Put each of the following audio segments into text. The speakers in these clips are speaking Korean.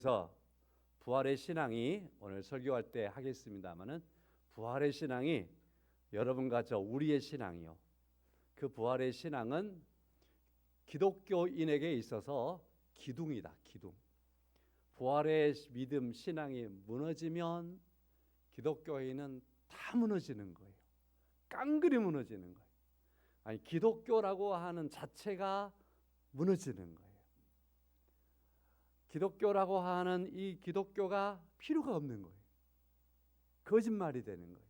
그래서 부활의 신앙이 오늘 설교할 때 하겠습니다마는 부활의 신앙이 여러분과 저 우리의 신앙이요. 그 부활의 신앙은 기독교인에게 있어서 기둥이다. 기둥. 부활의 믿음 신앙이 무너지면 기독교인은 다 무너지는 거예요. 깡그리 무너지는 거예요. 아니 기독교라고 하는 자체가 무너지는 거예요. 기독교라고 하는 이 기독교가 필요가 없는 거예요. 거짓말이 되는 거예요.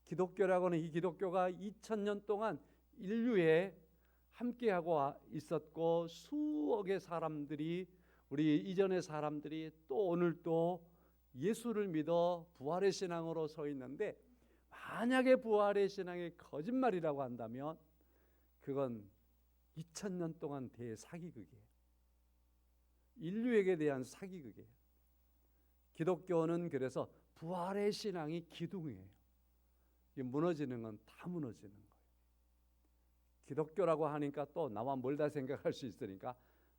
기독교라고는 이 기독교가 2000년 동안 인류에 함께하고 있었고 수억의 사람들이 우리 이전의 사람들이 또 오늘 또 예수를 믿어 부활의 신앙으로 서 있는데 만약에 부활의 신앙이 거짓말이라고 한다면 그건 2000년 동안 대사기극이에요. 인류에게 대한 사기극이에요. 기독교는 그래서 부활의 신앙이 기둥이에요. 무너지는 건 다 무너지는 거예요. 기독교라고 하니까 또 나와 멀다 생각할 수 있으니까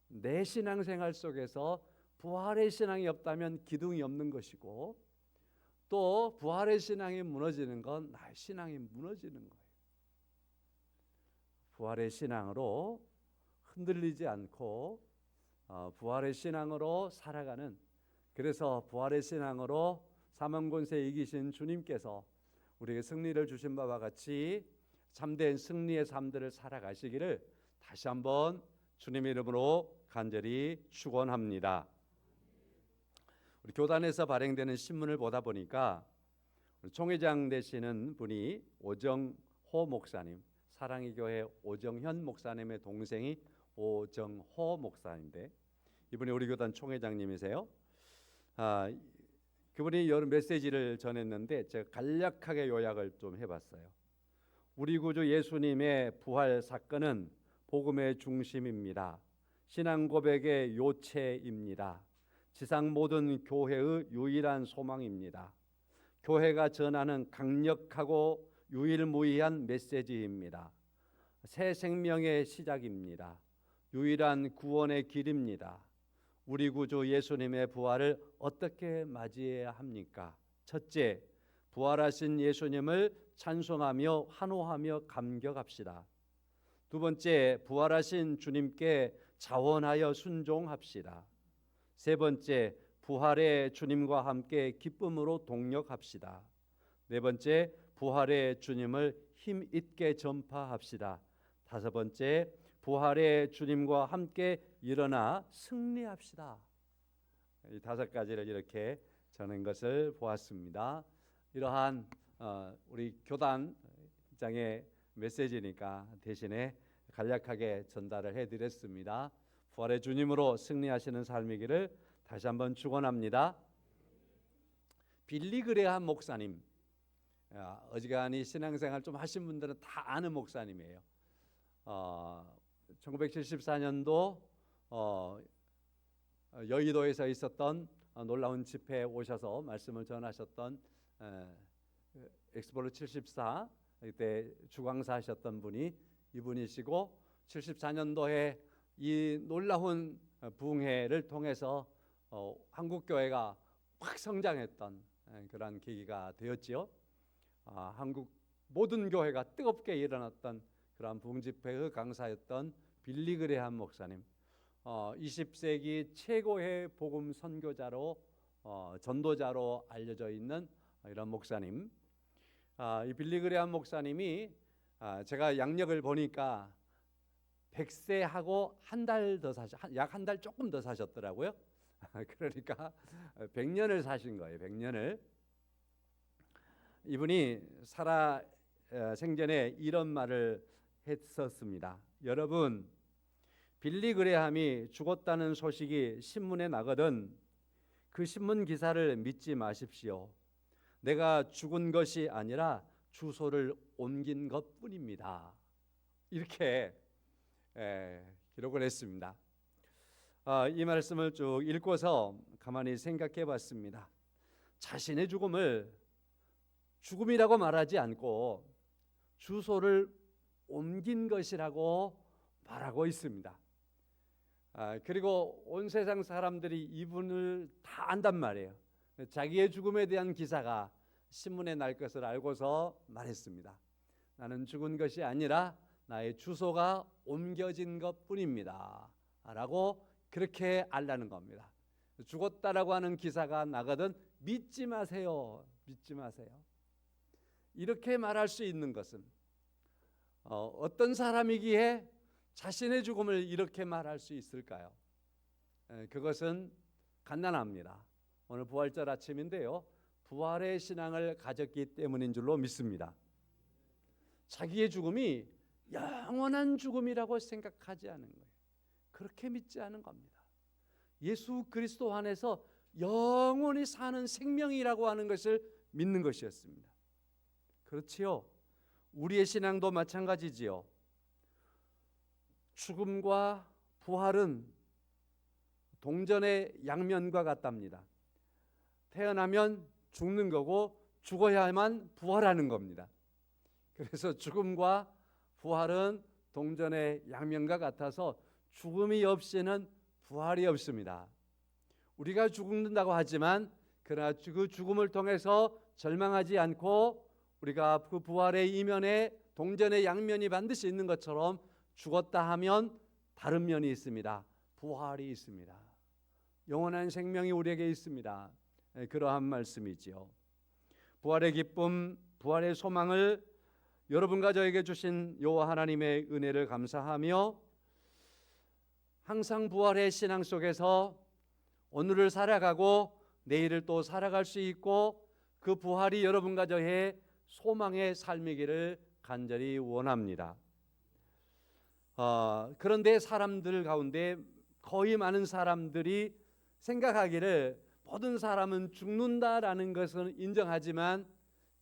내 신앙생활 속에서 부활의 신앙이 없다면 기둥이 없는 것이고 또 부활의 신앙이 무너지는 건 나의 신앙이 무너지는 거예요. 부활의 신앙으로 흔들리지 않고 부활의 신앙으로 살아가는, 그래서 부활의 신앙으로 사망권세 이기신 주님께서 우리에게 승리를 주신 바와 같이 참된 승리의 삶들을 살아가시기를 다시 한번 주님의 이름으로 간절히 축원합니다. 우리 교단에서 발행되는 신문을 보다 보니까 총회장 되시는 분이 오정호 목사님, 사랑의 교회 오정현 목사님의 동생이 오정호 목사인데 이분이 우리 교단 총회장님이세요. 그분이 여러 메시지를 전했는데 제가 간략하게 요약을 좀 해봤어요. 우리 구주 예수님의 부활 사건은 복음의 중심입니다. 신앙 고백의 요체입니다. 지상 모든 교회의 유일한 소망입니다. 교회가 전하는 강력하고 유일무이한 메시지입니다. 새 생명의 시작입니다. 유일한 구원의 길입니다. 우리 구주 예수님의 부활을 어떻게 맞이해야 합니까? 첫째, 부활하신 예수님을 찬송하며 환호하며 감격합시다. 두 번째, 부활하신 주님께 자원하여 순종합시다. 세 번째, 부활의 주님과 함께 기쁨으로 동력합시다. 네 번째, 부활의 주님을 힘있게 전파합시다. 다섯 번째, 부활의 주님과 함께 일어나 승리합시다. 이 다섯 가지를 이렇게 전한 것을 보았습니다. 이러한 우리 교단장의 메시지니까 대신에 간략하게 전달을 해드렸습니다. 부활의 주님으로 승리하시는 삶이기를 다시 한번 축원합니다. 빌리 그레함 목사님, 어지간히 신앙생활 좀 하신 분들은 다 아는 목사님이에요. 1974년도 여의도에서 있었던 놀라운 집회에 오셔서 말씀을 전하셨던 엑스폴로 74 그때 주광사 하셨던 분이 이분이시고 74년도에 이 놀라운 부흥회를 통해서 한국 교회가 확 성장했던 그런 계기가 되었지요. 한국 모든 교회가 뜨겁게 일어났던 그런 부흥 집회의 강사였던 빌리 그레함 목사님, 20세기 최고의 복음 선교자로 전도자로 알려져 있는 이런 목사님. 이 빌리 그레함 목사님이 제가 양력을 보니까 100세하고 한 달 더 약 한 달 조금 더 사셨더라고요. 그러니까 100년을 사신 거예요. 100년을. 이분이 살아 생전에 이런 말을 했었습니다. 여러분, 빌리 그레함이 죽었다는 소식이 신문에 나거든 그 신문 기사를 믿지 마십시오. 내가 죽은 것이 아니라 주소를 옮긴 것뿐입니다. 이렇게 기록을 했습니다. 이 말씀을 쭉 읽고서 가만히 생각해 봤습니다. 자신의 죽음을 죽음이라고 말하지 않고 주소를 옮긴 것이라고 말하고 있습니다. 그리고 온 세상 사람들이 이분을 다 안단 말이에요. 자기의 죽음에 대한 기사가 신문에 날 것을 알고서 말했습니다. 나는 죽은 것이 아니라 나의 주소가 옮겨진 것뿐입니다 라고 그렇게 알라는 겁니다. 죽었다라고 하는 기사가 나거든 믿지 마세요. 믿지 마세요. 이렇게 말할 수 있는 것은 어떤 사람이기에 자신의 죽음을 이렇게 말할 수 있을까요? 그것은 간단합니다. 오늘 부활절 아침인데요, 부활의 신앙을 가졌기 때문인 줄로 믿습니다. 자기의 죽음이 영원한 죽음이라고 생각하지 않은 거예요. 그렇게 믿지 않은 겁니다. 예수 그리스도 안에서 영원히 사는 생명이라고 하는 것을 믿는 것이었습니다. 그렇지요. 우리의 신앙도 마찬가지지요. 죽음과 부활은 동전의 양면과 같답니다. 태어나면 죽는 거고 죽어야만 부활하는 겁니다. 그래서 죽음과 부활은 동전의 양면과 같아서 죽음이 없이는 부활이 없습니다. 우리가 죽는다고 하지만 그러나 그 죽음을 통해서 절망하지 않고 우리가 그 부활의 이면에 동전의 양면이 반드시 있는 것처럼 죽었다 하면 다른 면이 있습니다. 부활이 있습니다. 영원한 생명이 우리에게 있습니다. 그러한 말씀이지요. 부활의 기쁨, 부활의 소망을 여러분과 저에게 주신 여호와 하나님의 은혜를 감사하며 항상 부활의 신앙 속에서 오늘을 살아가고 내일을 또 살아갈 수 있고 그 부활이 여러분과 저의 소망의 삶이기를 간절히 원합니다. 그런데 사람들 가운데 거의 많은 사람들이 생각하기를 모든 사람은 죽는다라는 것은 인정하지만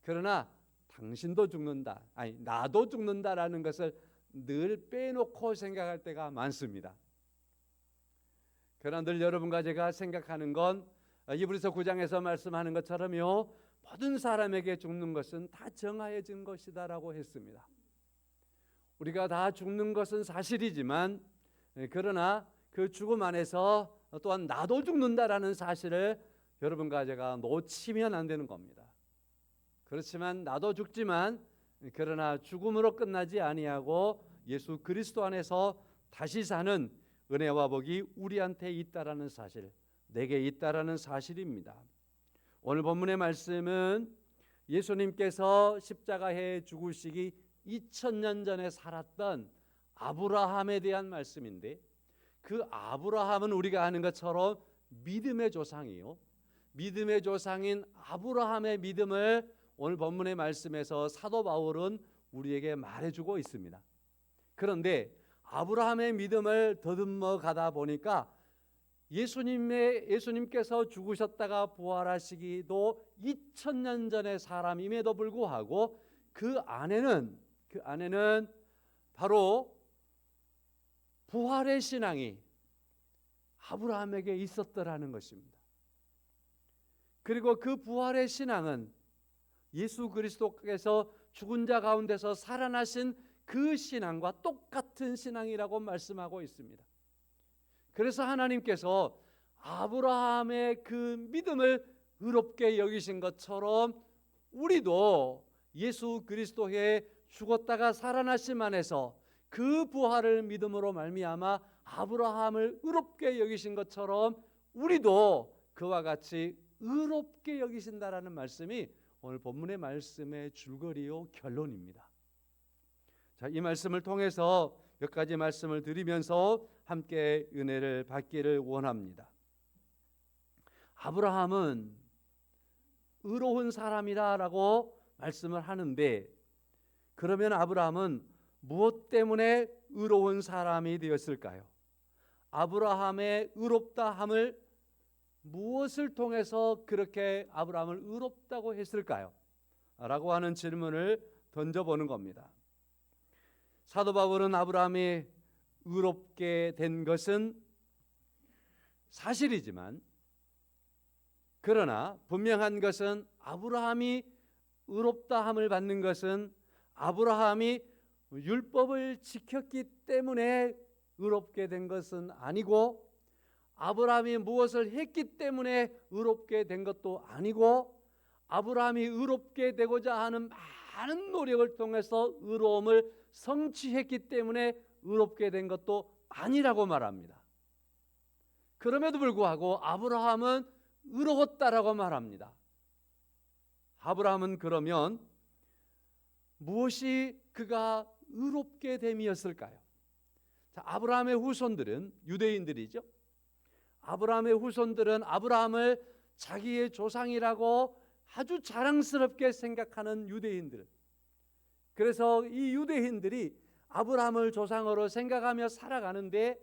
그러나 당신도 죽는다, 아니 나도 죽는다라는 것을 늘 빼놓고 생각할 때가 많습니다. 그러나 늘 여러분과 제가 생각하는 건 이브리서 9장에서 말씀하는 것처럼요, 모든 사람에게 죽는 것은 다 정하여진 것이다라고 했습니다. 우리가 다 죽는 것은 사실이지만 그러나 그 죽음 안에서 또한 나도 죽는다라는 사실을 여러분과 제가 놓치면 안 되는 겁니다. 그렇지만 나도 죽지만 그러나 죽음으로 끝나지 아니하고 예수 그리스도 안에서 다시 사는 은혜와 복이 우리한테 있다라는 사실, 내게 있다라는 사실입니다. 오늘 본문의 말씀은 예수님께서 십자가에 죽으시기 2000년 전에 살았던 아브라함에 대한 말씀인데, 그 아브라함은 우리가 아는 것처럼 믿음의 조상이요, 믿음의 조상인 아브라함의 믿음을 오늘 본문의 말씀에서 사도 바울은 우리에게 말해주고 있습니다. 그런데 아브라함의 믿음을 더듬어 가다 보니까 예수님께서 죽으셨다가 부활하시기도 2000년 전의 사람임에도 불구하고 그 안에는 바로 부활의 신앙이 아브라함에게 있었더라는 것입니다. 그리고 그 부활의 신앙은 예수 그리스도께서 죽은 자 가운데서 살아나신 그 신앙과 똑같은 신앙이라고 말씀하고 있습니다. 그래서 하나님께서 아브라함의 그 믿음을 의롭게 여기신 것처럼 우리도 예수 그리스도의 죽었다가 살아나심 안에서 그 부활을 믿음으로 말미암아 아브라함을 의롭게 여기신 것처럼 우리도 그와 같이 의롭게 여기신다라는 말씀이 오늘 본문의 말씀의 줄거리요 결론입니다. 자, 이 말씀을 통해서 몇 가지 말씀을 드리면서 함께 은혜를 받기를 원합니다. 아브라함은 의로운 사람이다라고 말씀을 하는데, 그러면 아브라함은 무엇 때문에 의로운 사람이 되었을까요? 아브라함의 의롭다함을 무엇을 통해서 그렇게 아브라함을 의롭다고 했을까요? 라고 하는 질문을 던져보는 겁니다. 사도 바울은 아브라함이 의롭게 된 것은 사실이지만, 그러나 분명한 것은 아브라함이 의롭다함을 받는 것은 아브라함이 율법을 지켰기 때문에 의롭게 된 것은 아니고, 아브라함이 무엇을 했기 때문에 의롭게 된 것도 아니고, 아브라함이 의롭게 되고자 하는 많은 노력을 통해서 의로움을 성취했기 때문에 의롭게 된 것도 아니라고 말합니다. 그럼에도 불구하고 아브라함은 의로웠다라고 말합니다. 아브라함은 그러면 무엇이 그가 의롭게 됨이었을까요? 자, 아브라함의 후손들은 유대인들이죠. 아브라함의 후손들은 아브라함을 자기의 조상이라고 아주 자랑스럽게 생각하는 유대인들. 그래서 이 유대인들이 아브라함을 조상으로 생각하며 살아가는데,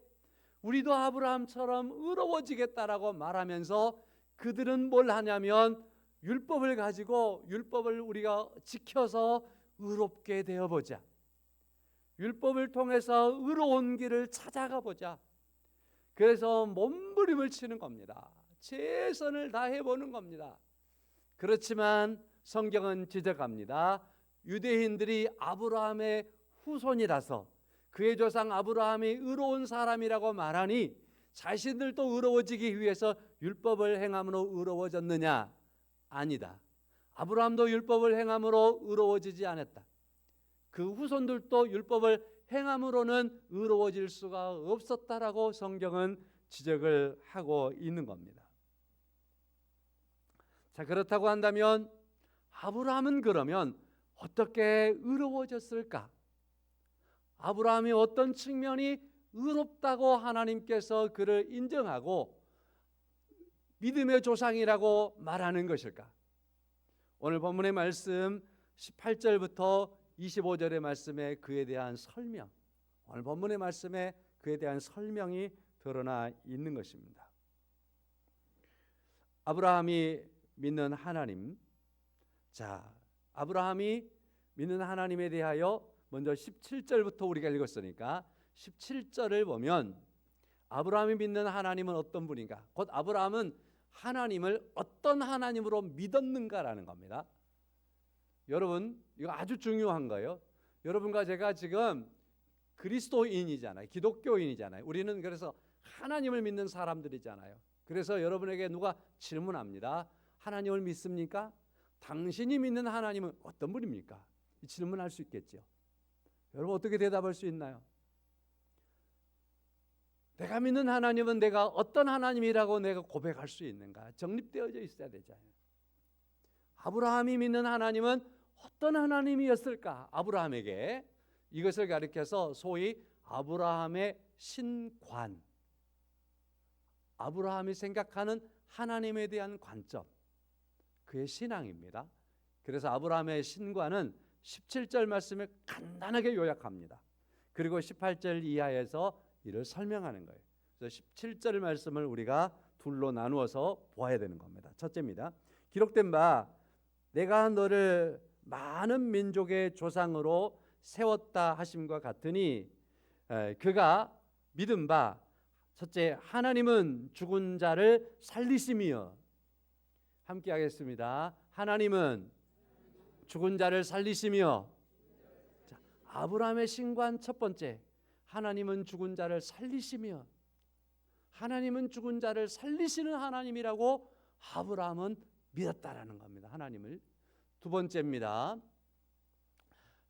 우리도 아브라함처럼 의로워지겠다라고 말하면서 그들은 뭘 하냐면 율법을 가지고 율법을 우리가 지켜서 의롭게 되어보자, 율법을 통해서 의로운 길을 찾아가 보자. 그래서 몸부림을 치는 겁니다. 최선을 다해보는 겁니다. 그렇지만 성경은 지적합니다. 유대인들이 아브라함의 후손이라서, 그의 조상 아브라함이 의로운 사람이라고 말하니 자신들도 의로워지기 위해서 율법을 행함으로 의로워졌느냐? 아니다. 아브라함도 율법을 행함으로 의로워지지 않았다. 그 후손들도 율법을 행함으로는 의로워질 수가 없었다라고 성경은 지적을 하고 있는 겁니다. 자, 그렇다고 한다면 아브라함은 그러면 어떻게 의로워졌을까? 아브라함이 어떤 측면이 의롭다고 하나님께서 그를 인정하고 믿음의 조상이라고 말하는 것일까? 오늘 본문의 말씀 18절부터 25절의 말씀에 그에 대한 설명, 오늘 본문의 말씀에 그에 대한 설명이 드러나 있는 것입니다. 아브라함이 믿는 하나님. 자, 아브라함이 믿는 하나님에 대하여 먼저 17절부터 우리가 읽었으니까 17절을 보면 아브라함이 믿는 하나님은 어떤 분인가? 곧 아브라함은 하나님을 어떤 하나님으로 믿었는가라는 겁니다. 여러분, 이거 아주 중요한 거예요. 여러분과 제가 지금 그리스도인이잖아요. 기독교인이잖아요. 우리는 그래서 하나님을 믿는 사람들이잖아요. 그래서 여러분에게 누가 질문합니다. 하나님을 믿습니까? 당신이 믿는 하나님은 어떤 분입니까? 이 질문할 수 있겠죠. 여러분 어떻게 대답할 수 있나요? 내가 믿는 하나님은 내가 어떤 하나님이라고 내가 고백할 수 있는가? 정립되어져 있어야 되잖아요. 아브라함이 믿는 하나님은 어떤 하나님이었을까? 아브라함에게 이것을 가리켜서 소위 아브라함의 신관, 아브라함이 생각하는 하나님에 대한 관점, 그의 신앙입니다. 그래서 아브라함의 신관은 17절 말씀을 간단하게 요약합니다. 그리고 18절 이하에서 이를 설명하는 거예요. 그래서 17절 말씀을 우리가 둘로 나누어서 보아야 되는 겁니다. 첫째입니다. 기록된 바 내가 너를 많은 민족의 조상으로 세웠다 하심과 같으니, 그가 믿은 바 첫째, 하나님은 죽은 자를 살리심이여. 함께 하겠습니다. 하나님은 죽은 자를 살리시며. 자, 아브라함의 신관 첫 번째, 하나님은 죽은 자를 살리시며. 하나님은 죽은 자를 살리시는 하나님이라고 아브라함은 믿었다라는 겁니다. 하나님을. 두 번째입니다.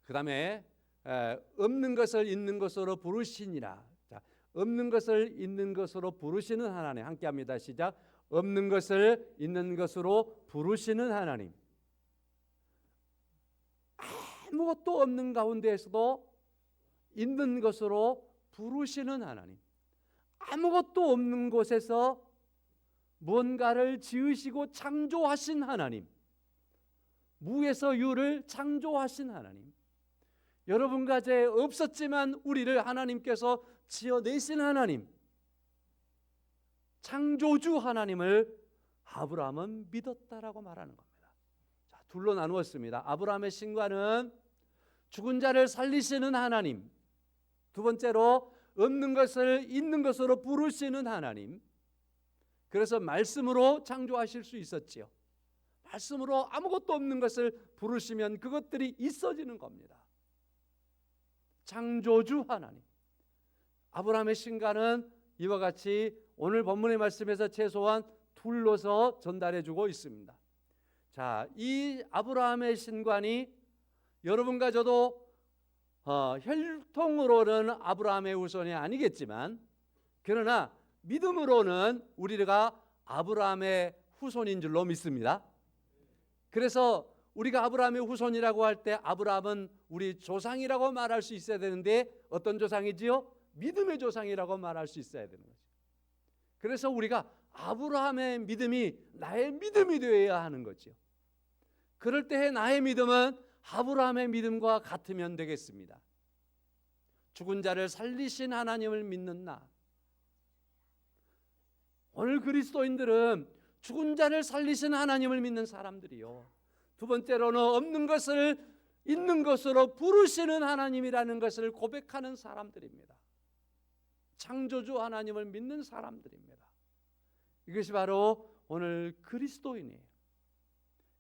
그 다음에 없는 것을 있는 것으로 부르시니라. 자, 없는 것을 있는 것으로 부르시는 하나님. 함께합니다. 시작. 없는 것을 있는 것으로 부르시는 하나님. 아무것도 없는 가운데에서도 있는 것으로 부르시는 하나님. 아무것도 없는 곳에서 뭔가를 지으시고 창조하신 하나님. 무에서 유를 창조하신 하나님. 여러분 가정에 없었지만 우리를 하나님께서 지어내신 하나님, 창조주 하나님을 아브라함은 믿었다라고 말하는 겁니다. 자, 둘로 나누었습니다. 아브라함의 신관은 죽은 자를 살리시는 하나님, 두 번째로 없는 것을 있는 것으로 부르시는 하나님. 그래서 말씀으로 창조하실 수 있었지요. 말씀으로 아무것도 없는 것을 부르시면 그것들이 있어지는 겁니다. 창조주 하나님. 아브라함의 신과는 이와 같이 오늘 본문의 말씀에서 최소한 둘로서 전달해 주고 있습니다. 자, 이 아브라함의 신관이 여러분과 저도 혈통으로는 아브라함의 후손이 아니겠지만, 그러나 믿음으로는 우리가 아브라함의 후손인 줄로 믿습니다. 그래서 우리가 아브라함의 후손이라고 할 때 아브라함은 우리 조상이라고 말할 수 있어야 되는데 어떤 조상이지요? 믿음의 조상이라고 말할 수 있어야 되는 거죠. 그래서 우리가 아브라함의 믿음이 나의 믿음이 되어야 하는 거죠. 그럴 때 나의 믿음은 아브라함의 믿음과 같으면 되겠습니다. 죽은 자를 살리신 하나님을 믿는 나. 오늘 그리스도인들은 죽은 자를 살리신 하나님을 믿는 사람들이요. 두 번째로는 없는 것을 있는 것으로 부르시는 하나님이라는 것을 고백하는 사람들입니다. 창조주 하나님을 믿는 사람들입니다. 이것이 바로 오늘 그리스도인이에요.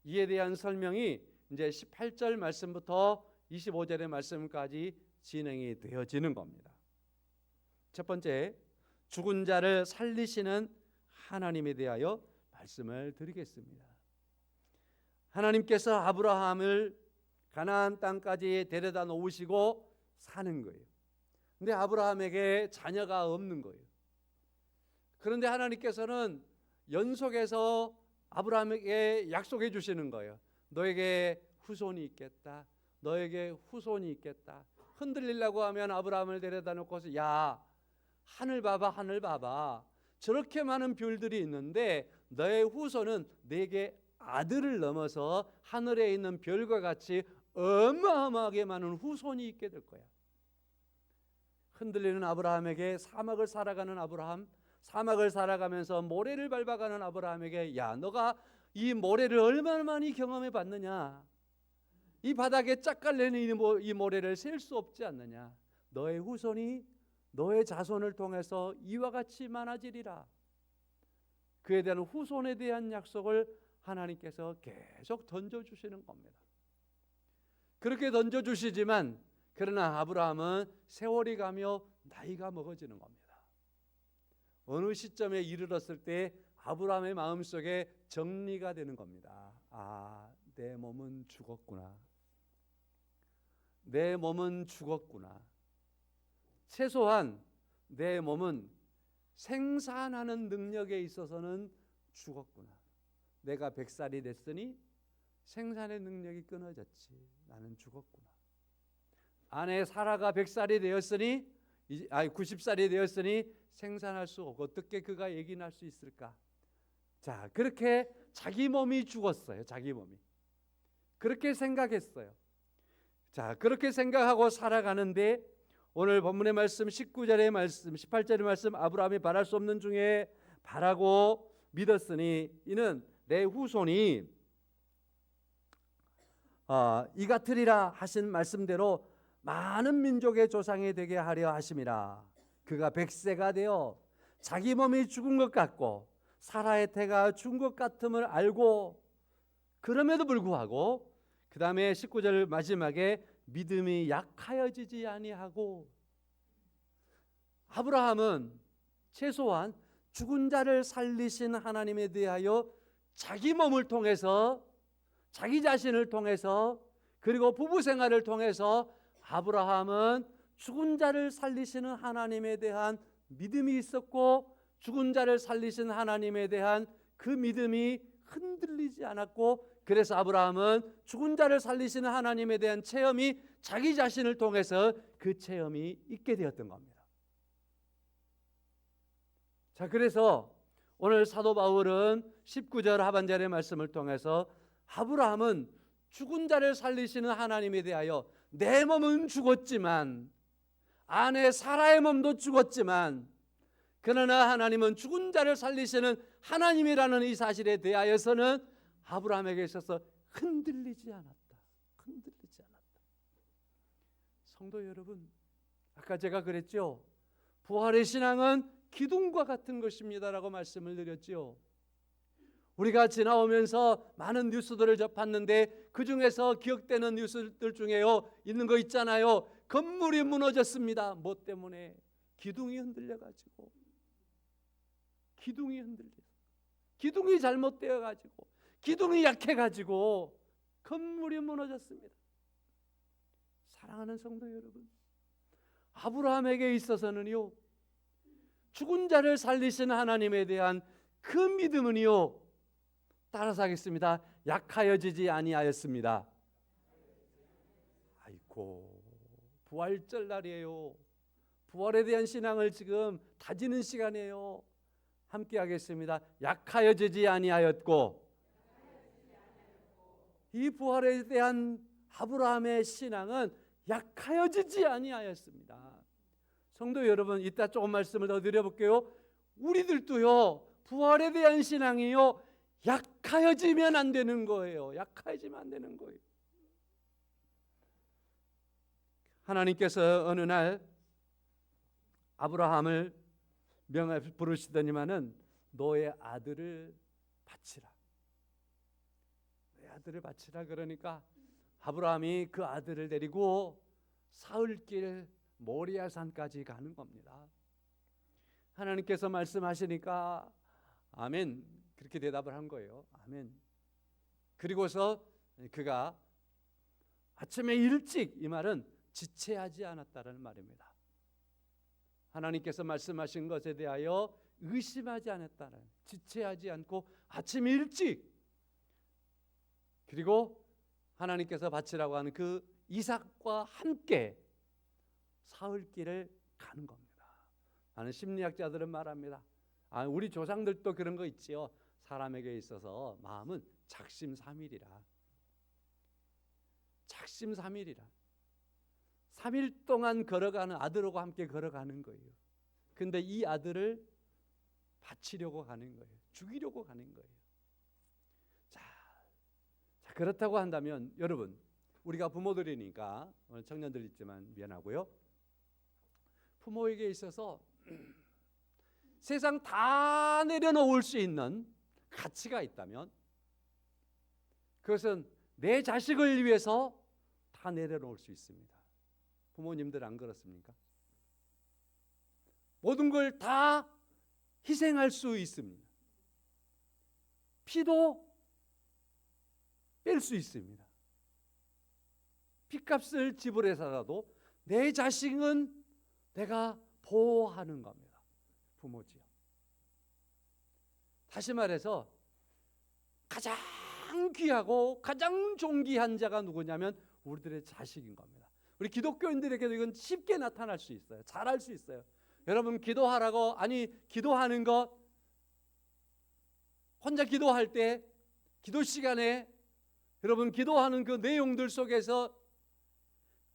이에 대한 설명이 이제 18절 말씀부터 25절의 말씀까지 진행이 되어지는 겁니다. 첫 번째, 죽은 자를 살리시는 하나님에 대하여 말씀을 드리겠습니다. 하나님께서 아브라함을 가나안 땅까지 데려다 놓으시고 사는 거예요. 근데 아브라함에게 자녀가 없는 거예요. 그런데 하나님께서는 연속해서 아브라함에게 약속해 주시는 거예요. 너에게 후손이 있겠다. 너에게 후손이 있겠다. 흔들리려고 하면 아브라함을 데려다 놓고서 야, 하늘 봐봐, 하늘 봐봐. 저렇게 많은 별들이 있는데 너의 후손은 내게 아들을 넘어서 하늘에 있는 별과 같이 어마어마하게 많은 후손이 있게 될 거야. 흔들리는 아브라함에게 사막을 살아가는 아브라함, 사막을 살아가면서 모래를 밟아가는 아브라함에게 야, 너가 이 모래를 얼마나 많이 경험해 봤느냐. 이 바닥에 짝 깔리는 이 모래를 셀 수 없지 않느냐. 너의 후손이 너의 자손을 통해서 이와 같이 많아지리라. 그에 대한 후손에 대한 약속을 하나님께서 계속 던져주시는 겁니다. 그렇게 던져주시지만 그러나 아브라함은 세월이 가며 나이가 먹어지는 겁니다. 어느 시점에 이르렀을 때 아브라함의 마음속에 정리가 되는 겁니다. 아, 내 몸은 죽었구나. 내 몸은 죽었구나. 최소한 내 몸은 생산하는 능력에 있어서는 죽었구나. 내가 100살이 됐으니 생산의 능력이 끊어졌지. 나는 죽었구나. 아내 사라가 100살이 되었으니 90살이 되었으니 생산할 수 없고 어떻게 그가 얘기할 수 있을까? 자, 그렇게 자기 몸이 죽었어요. 자기 몸이. 그렇게 생각했어요. 자, 그렇게 생각하고 살아가는데 오늘 본문의 말씀 19절의 말씀, 18절의 말씀 아브라함이 바랄 수 없는 중에 바라고 믿었으니 이는 내 후손이 이 같으리라 하신 말씀대로 많은 민족의 조상이 되게 하려 하심이라. 그가 100세가 되어 자기 몸이 죽은 것 같고 사라의 태가 죽은 것 같음을 알고 그럼에도 불구하고 그 다음에 19절 마지막에 믿음이 약하여지지 아니하고 아브라함은 최소한 죽은 자를 살리신 하나님에 대하여 자기 몸을 통해서 자기 자신을 통해서 그리고 부부 생활을 통해서 아브라함은 죽은 자를 살리시는 하나님에 대한 믿음이 있었고 죽은 자를 살리신 하나님에 대한 그 믿음이 흔들리지 않았고 그래서 아브라함은 죽은 자를 살리시는 하나님에 대한 체험이 자기 자신을 통해서 그 체험이 있게 되었던 겁니다. 자, 그래서 오늘 사도 바울은 19절 하반절의 말씀을 통해서 아브라함은 죽은 자를 살리시는 하나님에 대하여 내 몸은 죽었지만 아내 사라의 몸도 죽었지만 그러나 하나님은 죽은 자를 살리시는 하나님이라는 이 사실에 대하여서는 아브라함에게 있어서 흔들리지 않았다. 흔들리지 않았다. 성도 여러분, 아까 제가 그랬죠. 부활의 신앙은 기둥과 같은 것입니다라고 말씀을 드렸죠. 우리가 지나오면서 많은 뉴스들을 접했는데 그 중에서 기억되는 뉴스들 중에요 있는 거 있잖아요. 건물이 무너졌습니다. 뭐 때문에? 기둥이 흔들려가지고 기둥이 잘못되어가지고 기둥이 약해가지고 건물이 무너졌습니다. 사랑하는 성도 여러분, 아브라함에게 있어서는요, 죽은 자를 살리시는 하나님에 대한 그 믿음은요, 따라서 하겠습니다. 약하여지지 아니하였습니다. 아이고, 부활절 날이에요. 부활에 대한 신앙을 지금 다지는 시간이에요. 함께 하겠습니다. 약하여지지 아니하였고, 이 부활에 대한 아브라함의 신앙은 약하여지지 아니하였습니다. 성도 여러분, 이따 조금 말씀을 더 드려볼게요. 우리들도요, 부활에 대한 신앙이요, 약하여지면 안 되는 거예요. 약하여지면 안 되는 거예요. 하나님께서 어느 날 아브라함을 명하 부르시더니만은 너의 아들을 바치라. 내 아들을 바치라. 그러니까 아브라함이 그 아들을 데리고 사흘길 모리아산까지 가는 겁니다. 하나님께서 말씀하시니까 아멘, 그렇게 대답을 한 거예요. 아멘. 그리고서 그가 아침에 일찍, 이 말은 지체하지 않았다는 말입니다. 하나님께서 말씀하신 것에 대하여 의심하지 않았다는, 지체하지 않고 아침 일찍, 그리고 하나님께서 바치라고 하는 그 이삭과 함께 사흘길을 가는 겁니다. 많은 심리학자들은 말합니다. 우리 조상들도 그런 거 있지요. 사람에게 있어서 마음은 작심삼일이라. 작심삼일이라. 3일 동안 걸어가는 아들하고 함께 걸어가는 거예요. 근데 이 아들을 바치려고 가는 거예요. 죽이려고 가는 거예요. 자, 그렇다고 한다면 여러분, 우리가 부모들이니까 오늘 청년들 있지만 미안하고요. 부모에게 있어서 세상 다 내려놓을 수 있는 가치가 있다면 그것은 내 자식을 위해서 다 내려놓을 수 있습니다. 부모님들 안 그렇습니까? 모든 걸 다 희생할 수 있습니다. 피도 뺄 수 있습니다. 피값을 지불해서라도 내 자식은 내가 보호하는 겁니다. 부모지요. 다시 말해서 가장 귀하고 가장 존귀한 자가 누구냐면 우리들의 자식인 겁니다. 우리 기독교인들에게도 이건 쉽게 나타날 수 있어요. 잘할 수 있어요. 여러분 기도하라고, 기도하는 것, 혼자 기도할 때, 기도 시간에 여러분 기도하는 그 내용들 속에서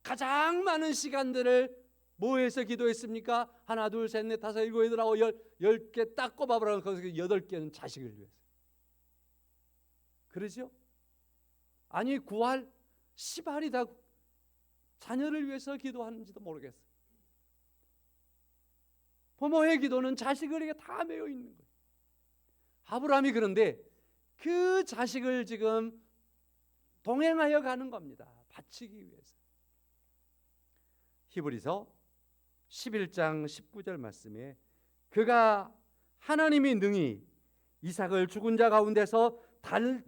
가장 많은 시간들을 뭐해서 기도했습니까? 하나, 둘, 셋, 넷, 다섯, 일곱, 여덟, 아홉, 10개 딱 꼽아보라고. 거기서 8개는 자식을 위해서. 그러죠? 구할 시발이 다 자녀를 위해서 기도하는지도 모르겠어요. 부모의 기도는 자식에게 다 매여 있는 거예요. 아브라함이 그런데 그 자식을 지금 동행하여 가는 겁니다. 바치기 위해서. 히브리서 11장 19절 말씀에 그가 하나님이 능히 이삭을 죽은 자 가운데서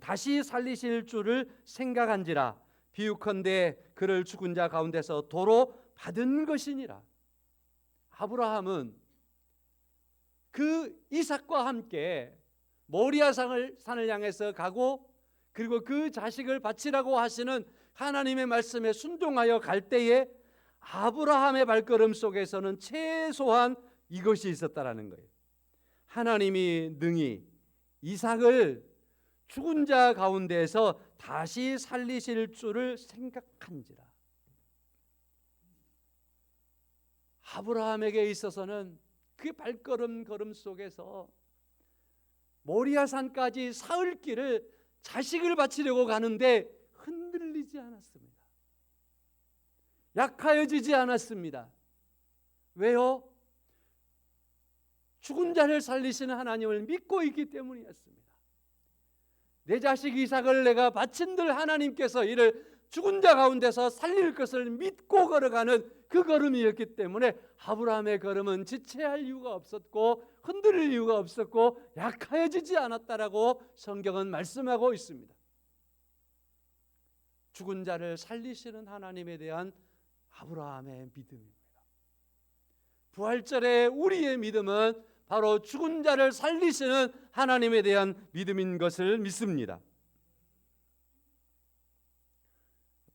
다시 살리실 줄을 생각한지라 비유컨대 그를 죽은 자 가운데서 도로 받은 것이니라. 아브라함은 그 이삭과 함께 모리아산을 향해서 가고 그리고 그 자식을 바치라고 하시는 하나님의 말씀에 순종하여 갈 때에 아브라함의 발걸음 속에서는 최소한 이것이 있었다라는 거예요. 하나님이 능히 이삭을 죽은 자 가운데에서 다시 살리실 줄을 생각한지라. 아브라함에게 있어서는 그 발걸음 속에서 모리아산까지 사흘길을 자식을 바치려고 가는데 흔들리지 않았습니다. 약하여지지 않았습니다. 왜요? 죽은 자를 살리시는 하나님을 믿고 있기 때문이었습니다. 내 자식 이삭을 내가 바친들 하나님께서 이를 죽은 자 가운데서 살릴 것을 믿고 걸어가는 그 걸음이었기 때문에 아브라함의 걸음은 지체할 이유가 없었고 흔들릴 이유가 없었고 약하여지지 않았다라고 성경은 말씀하고 있습니다. 죽은 자를 살리시는 하나님에 대한 아브라함의 믿음입니다. 부활절에 우리의 믿음은 바로 죽은 자를 살리시는 하나님에 대한 믿음인 것을 믿습니다.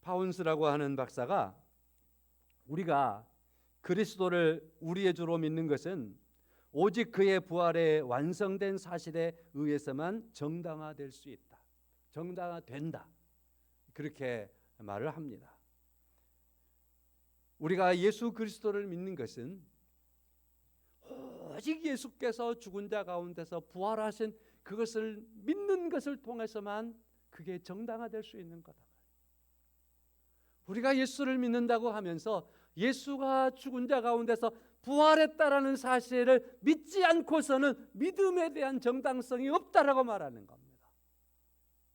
파운스라고 하는 박사가 우리가 그리스도를 우리의 주로 믿는 것은 오직 그의 부활에 완성된 사실에 의해서만 정당화될 수 있다. 정당화된다. 그렇게 말을 합니다. 우리가 예수 그리스도를 믿는 것은 오직 예수께서 죽은 자 가운데서 부활하신 그것을 믿는 것을 통해서만 그게 정당화될 수 있는 거다. 우리가 예수를 믿는다고 하면서 예수가 죽은 자 가운데서 부활했다라는 사실을 믿지 않고서는 믿음에 대한 정당성이 없다라고 말하는 겁니다.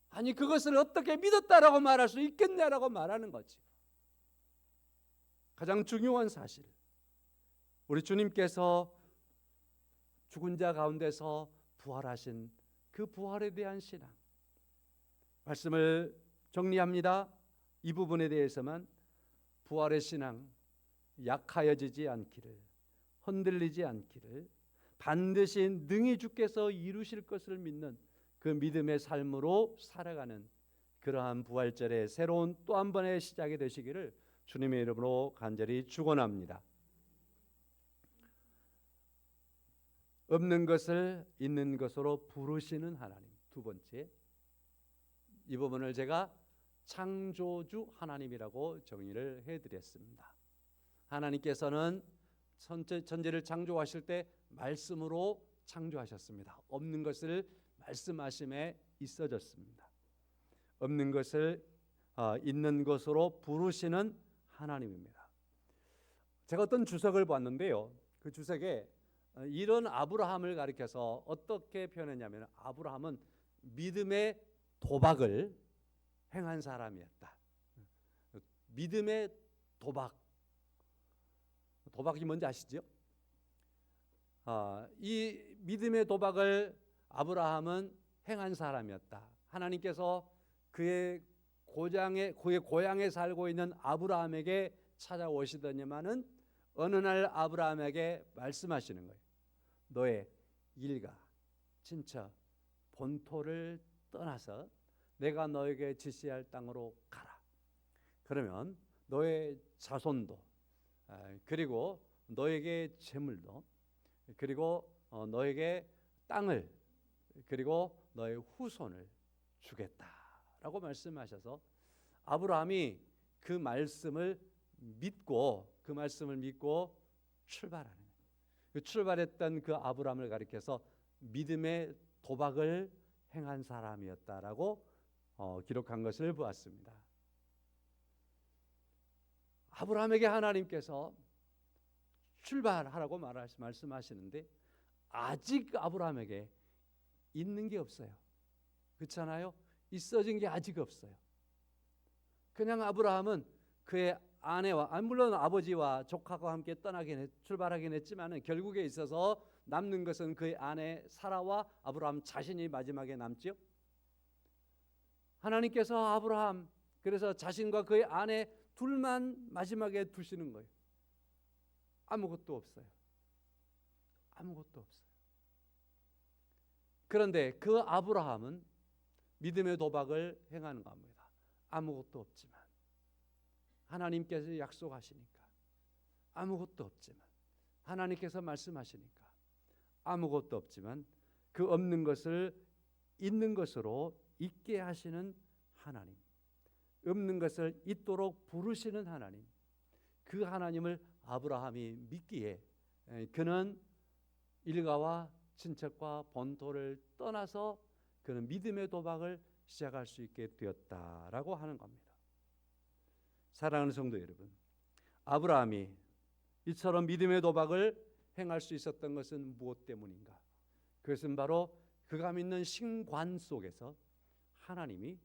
아니 그것을 어떻게 믿었다라고 말할 수 있겠냐라고 말하는 거지. 가장 중요한 사실, 우리 주님께서 죽은 자 가운데서 부활하신 그 부활에 대한 신앙, 말씀을 정리합니다. 이 부분에 대해서만 부활의 신앙, 약하여지지 않기를, 흔들리지 않기를, 반드시 능히 주께서 이루실 것을 믿는 그 믿음의 삶으로 살아가는 그러한 부활절의 새로운 또 한 번의 시작이 되시기를 주님의 이름으로 간절히 축원합니다. 없는 것을 있는 것으로 부르시는 하나님. 두 번째, 이 부분을 제가 창조주 하나님이라고 정의를 해드렸습니다. 하나님께서는 천지를 창조하실 때 말씀으로 창조하셨습니다. 없는 것을 말씀하심에 있어졌습니다. 없는 것을 있는 것으로 부르시는 하나님입니다. 제가 어떤 주석을 봤는데요, 그 주석에 이런 아브라함을 가리켜서 어떻게 표현했냐면, 아브라함은 믿음의 도박을 행한 사람이었다. 믿음의 도박. 도박이 뭔지 아시죠? 이 믿음의 도박을 아브라함은 행한 사람이었다. 하나님께서 그의 고향에 살고 있는 아브라함에게 찾아오시더니만은 어느 날 아브라함에게 말씀하시는 거예요. 너의 일가, 친척, 본토를 떠나서 내가 너에게 지시할 땅으로 가라. 그러면 너의 자손도, 그리고 너에게 재물도, 그리고 너에게 땅을, 그리고 너의 후손을 주겠다라고 말씀하셔서 아브라함이 그 말씀을 믿고 출발하는 거예요. 출발했던 그 아브라함을 가리켜서 믿음의 도박을 행한 사람이었다라고 기록한 것을 보았습니다. 아브라함에게 하나님께서 출발하라고 말씀하시는데 아직 아브라함에게 있는 게 없어요. 그렇잖아요? 있어진 게 아직 없어요. 그냥 아브라함은 그의 아내와, 물론 아버지와 조카와 함께 출발하긴 했지만 결국에 있어서 남는 것은 그의 아내 사라와 아브라함 자신이 마지막에 남죠. 하나님께서 아브라함, 그래서 자신과 그의 아내 둘만 마지막에 두시는 거예요. 아무것도 없어요. 아무것도 없어요. 그런데 그 아브라함은 믿음의 도박을 행하는 겁니다. 아무것도 없지만 하나님께서 약속하시니까, 아무것도 없지만 하나님께서 말씀하시니까, 아무것도 없지만 그 없는 것을 있는 것으로 있게 하시는 하나님, 없는 것을 있도록 부르시는 하나님, 그 하나님을 아브라함이 믿기에 그는 일가와 친척과 본토를 떠나서 그는 믿음의 도박을 시작할 수 있게 되었다라고 하는 겁니다. 사랑하는 성도 여러분, 아브라함이 이처럼 믿음의 도박을 행할 수 있었던 것은 무엇 때문인가? 그것은 바로 그가 믿는 신관 속에서 하나님이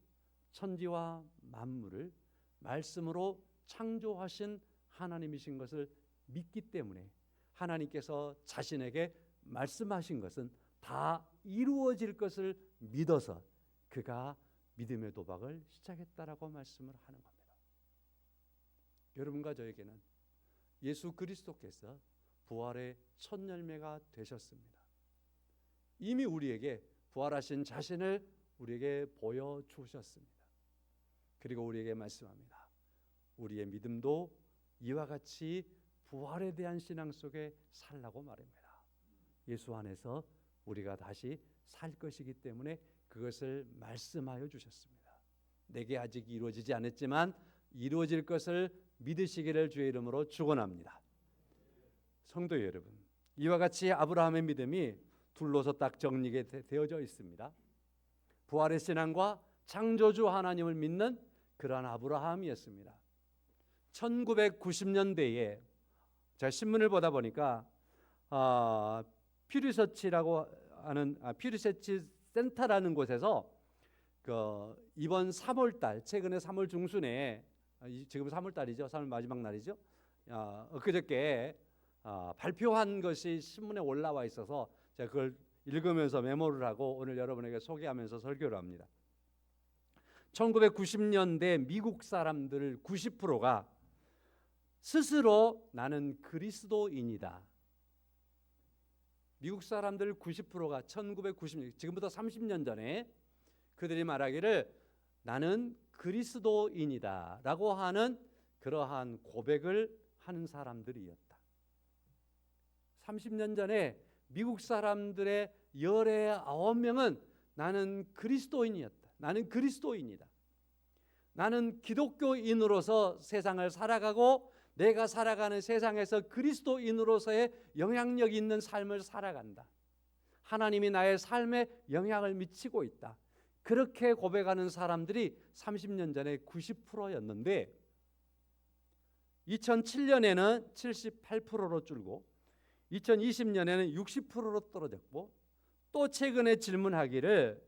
천지와 만물을 말씀으로 창조하신 하나님이신 것을 믿기 때문에 하나님께서 자신에게 말씀하신 것은 다 이루어질 것을 믿어서 그가 믿음의 도박을 시작했다라고 말씀을 하는 겁니다. 여러분과 저에게는 예수 그리스도께서 부활의 첫 열매가 되셨습니다. 이미 우리에게 부활하신 자신을 우리에게 보여주셨습니다. 그리고 우리에게 말씀합니다. 우리의 믿음도 이와 같이 부활에 대한 신앙 속에 살라고 말합니다. 예수 안에서 우리가 다시 살 것이기 때문에 그것을 말씀하여 주셨습니다. 내게 아직 이루어지지 않았지만 이루어질 것을 믿으시기를 주의 이름으로 축원합니다. 성도 여러분, 이와 같이 아브라함의 믿음이 둘로서 딱 정리되어져 있습니다. 부활의 신앙과 창조주 하나님을 믿는 그러한 아브라함이었습니다. 1990년대에 제가 신문을 보다 보니까 퓨리서치라고 하는 퓨리서치 센터라는 곳에서 이번 3월달 최근에 3월 중순에 지금 3월달이죠. 3월 마지막 날이죠. 그저께 발표한 것이 신문에 올라와 있어서 제가 그걸 읽으면서 메모를 하고 오늘 여러분에게 소개하면서 설교를 합니다. 1990년대 미국 사람들 90%가 스스로 나는 그리스도인이다. 미국 사람들 90%가 1990년 지금부터 30년 전에 그들이 말하기를 나는 그리스도인이다 라고 하는 그러한 고백을 하는 사람들이었다. 30년 전에 미국 사람들의 열의 9명은 나는 그리스도인이었다. 나는 그리스도인이다. 나는 기독교인으로서 세상을 살아가고 내가 살아가는 세상에서 그리스도인으로서의 영향력 있는 삶을 살아간다. 하나님이 나의 삶에 영향을 미치고 있다. 그렇게 고백하는 사람들이 30년 전에 90%였는데 2007년에는 78%로 줄고 2020년에는 60%로 떨어졌고 또 최근에 질문하기를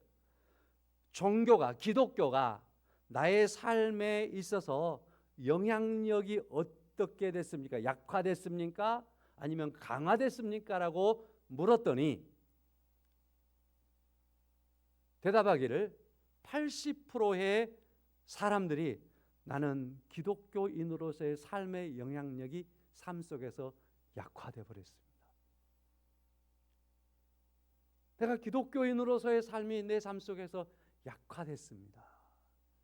종교가 기독교가 나의 삶에 있어서 영향력이 어떻게 됐습니까? 약화됐습니까? 아니면 강화됐습니까? 라고 물었더니 대답하기를 80%의 사람들이 나는 기독교인으로서의 삶의 영향력이 삶 속에서 약화돼 버렸습니다. 내가 기독교인으로서의 삶이 내 삶 속에서 약화됐습니다.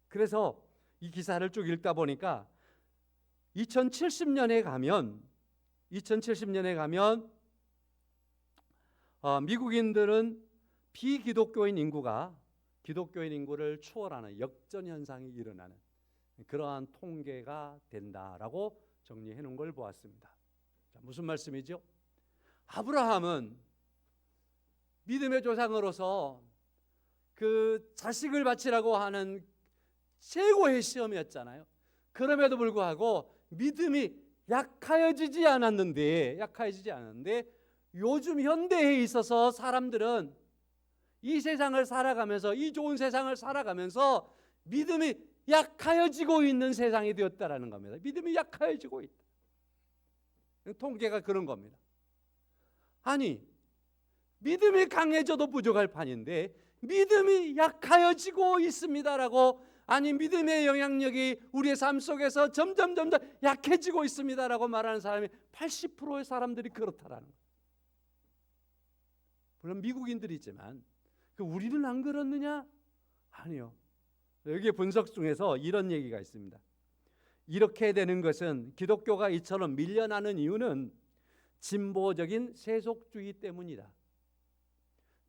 그래서 이 기사를 쭉 읽다 보니까 2070년에 가면 미국인들은 비기독교인 인구가 기독교인 인구를 추월하는 역전 현상이 일어나는 그러한 통계가 된다라고 정리해 놓은 걸 보았습니다. 자, 무슨 말씀이죠? 아브라함은 믿음의 조상으로서 그 자식을 바치라고 하는 최고의 시험이었잖아요. 그럼에도 불구하고 믿음이 약해지지 않았는데 요즘 현대에 있어서 사람들은 이 세상을 살아가면서 이 좋은 세상을 살아가면서 믿음이 약해지고 있는 세상이 되었다라는 겁니다. 믿음이 약해지고 있다. 통계가 그런 겁니다. 아니 믿음이 강해져도 부족할 판인데 믿음이 약해지고 있습니다라고 아니 믿음의 영향력이 우리의 삶 속에서 점점 약해지고 있습니다라고 말하는 사람이 80%의 사람들이 그렇다라는 거예요. 물론 미국인들이지만 우리는 안 그렇느냐? 아니요. 여기 분석 중에서 이런 얘기가 있습니다. 이렇게 되는 것은 기독교가 이처럼 밀려나는 이유는 진보적인 세속주의 때문이다.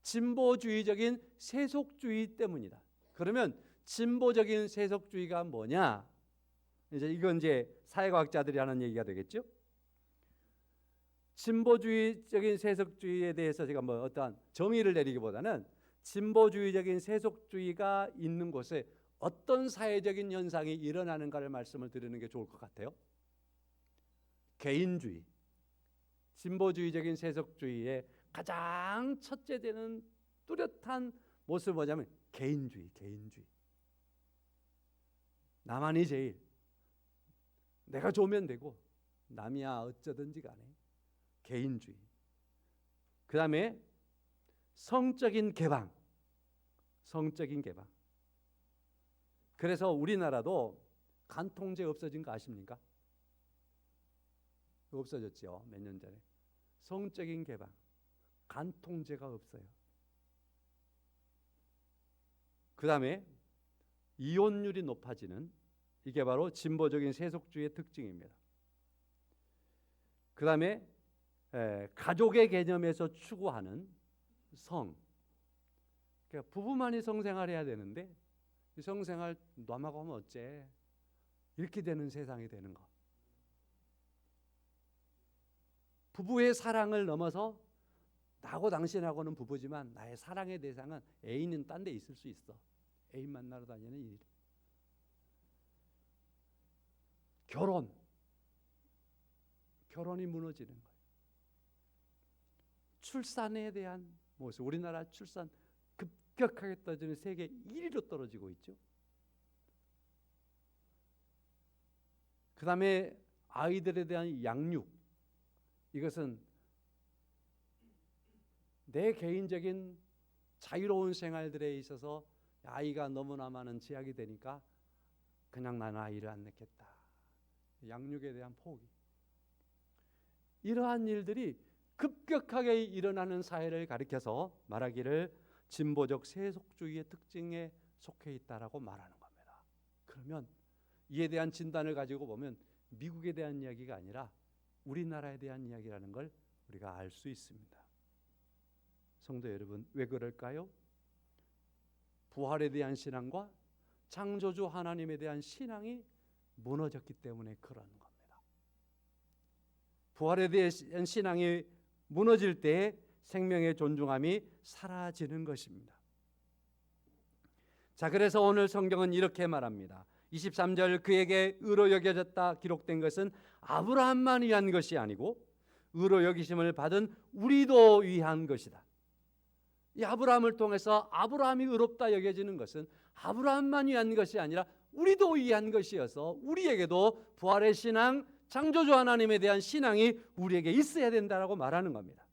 진보주의적인 세속주의 때문이다. 그러면 진보적인 세속주의가 뭐냐? 이건 사회과학자들이 하는 얘기가 되겠죠. 진보주의적인 세속주의에 대해서 제가 어떠한 정의를 내리기보다는 진보주의적인 세속주의가 있는 곳에 어떤 사회적인 현상이 일어나는가를 말씀을 드리는 게 좋을 것 같아요. 개인주의, 진보주의적인 세속주의의 가장 첫째 되는 뚜렷한 모습은 뭐냐면 개인주의. 나만이 제일, 내가 좋으면 되고 남이야 어쩌든지 간에 개인주의. 그 다음에 성적인 개방. 그래서 우리나라도 간통죄 없어진 거 아십니까? 없어졌죠. 몇 년 전에. 성적인 개방. 간통죄가 없어요. 그 다음에 이혼율이 높아지는, 이게 바로 진보적인 세속주의의 특징입니다. 그 다음에 가족의 개념에서 추구하는 성. 그러니까 부부만이 성생활해야 되는데 이 성생활 남하고 하면 어째, 이렇게 되는 세상이 되는 거. 부부의 사랑을 넘어서 나하고 당신하고는 부부지만 나의 사랑의 대상은 애인은 딴 데 있을 수 있어. 애인 만나러 다니는 일. 결혼이 무너지는 거예요. 출산에 대한 모습. 우리나라 출산 급격하게 떨어지는 세계 1위로 떨어지고 있죠. 그 다음에 아이들에 대한 양육. 이것은 내 개인적인 자유로운 생활들에 있어서 아이가 너무나 많은 제약이 되니까 그냥 나는 아이를 안 낳겠다. 양육에 대한 포기. 이러한 일들이 급격하게 일어나는 사회를 가리켜서 말하기를 진보적 세속주의의 특징에 속해 있다라고 말하는 겁니다. 그러면 이에 대한 진단을 가지고 보면 미국에 대한 이야기가 아니라 우리나라에 대한 이야기라는 걸 우리가 알 수 있습니다. 성도 여러분, 왜 그럴까요? 부활에 대한 신앙과 창조주 하나님에 대한 신앙이 무너졌기 때문에 그런 겁니다. 부활에 대한 신앙이 무너질 때 생명의 존중함이 사라지는 것입니다. 자, 그래서 오늘 성경은 이렇게 말합니다. 23절, 그에게 의로 여겨졌다 기록된 것은 아브라함만 위한 것이 아니고 의로 여기심을 받은 우리도 위한 것이다. 이 아브라함을 통해서 아브라함이 의롭다 여겨지는 것은 아브라함만 위한 것이 아니라 우리도 위한 것이어서 우리에게도 부활의 신앙, 창조주 하나님에 대한 신앙이 우리에게 있어야 된다라고 말하는 겁니다.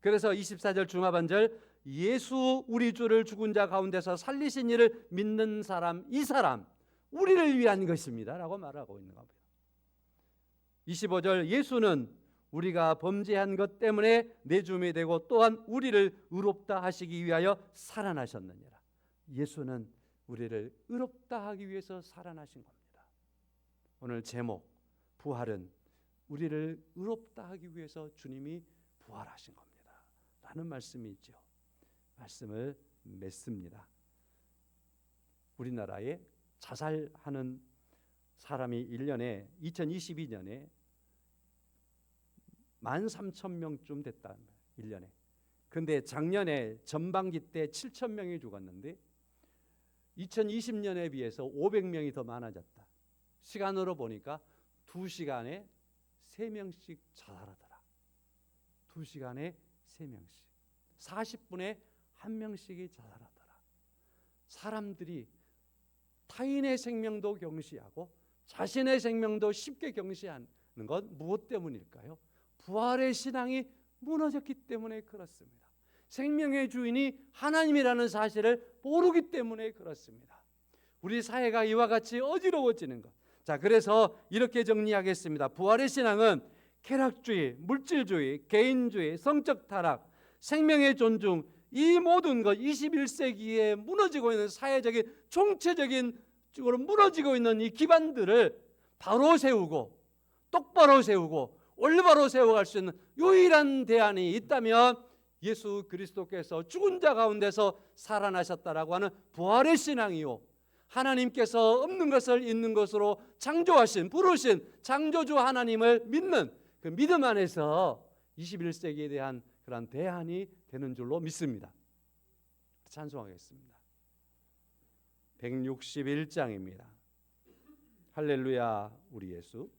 그래서 24절 중하반절, 예수 우리 주를 죽은 자 가운데서 살리신 이를 믿는 사람, 이 사람 우리를 위한 것입니다 라고 말하고 있는 겁니다. 25절, 예수는 우리가 범죄한 것 때문에 내줌이 되고 또한 우리를 의롭다 하시기 위하여 살아나셨느니라. 예수는 우리를 의롭다 하기 위해서 살아나신 겁니다. 오늘 제목, 부활은 우리를 의롭다 하기 위해서 주님이 부활하신 겁니다 라는 말씀이 있죠. 말씀을 맺습니다. 우리나라에 자살하는 사람이 2022년에 13,000명쯤 됐다. 1년에. 근데 작년에 전반기 때 7,000명이 죽었는데 2020년에 비해서 500명이 더 많아졌다. 시간으로 보니까 2시간에 3명씩 자살하더라. 2시간에 3명씩. 40분에 1명씩이 자살하더라. 사람들이 타인의 생명도 경시하고 자신의 생명도 쉽게 경시하는 건 무엇 때문일까요? 부활의 신앙이 무너졌기 때문에 그렇습니다. 생명의 주인이 하나님이라는 사실을 모르기 때문에 그렇습니다. 우리 사회가 이와 같이 어지러워지는 것. 자, 그래서 이렇게 정리하겠습니다. 부활의 신앙은 쾌락주의, 물질주의, 개인주의, 성적 타락, 생명의 존중, 이 모든 것, 21세기에 무너지고 있는 사회적인 총체적인 쪽으로 무너지고 있는 이 기반들을 바로 세우고 똑바로 세우고 올바로 세워갈 수 있는 유일한 대안이 있다면 예수 그리스도께서 죽은 자 가운데서 살아나셨다라고 하는 부활의 신앙이요, 하나님께서 없는 것을 있는 것으로 창조하신, 부르신 창조주 하나님을 믿는 그 믿음 안에서 21세기에 대한 그런 대안이 되는 줄로 믿습니다. 찬송하겠습니다. 161장입니다. 할렐루야 우리 예수.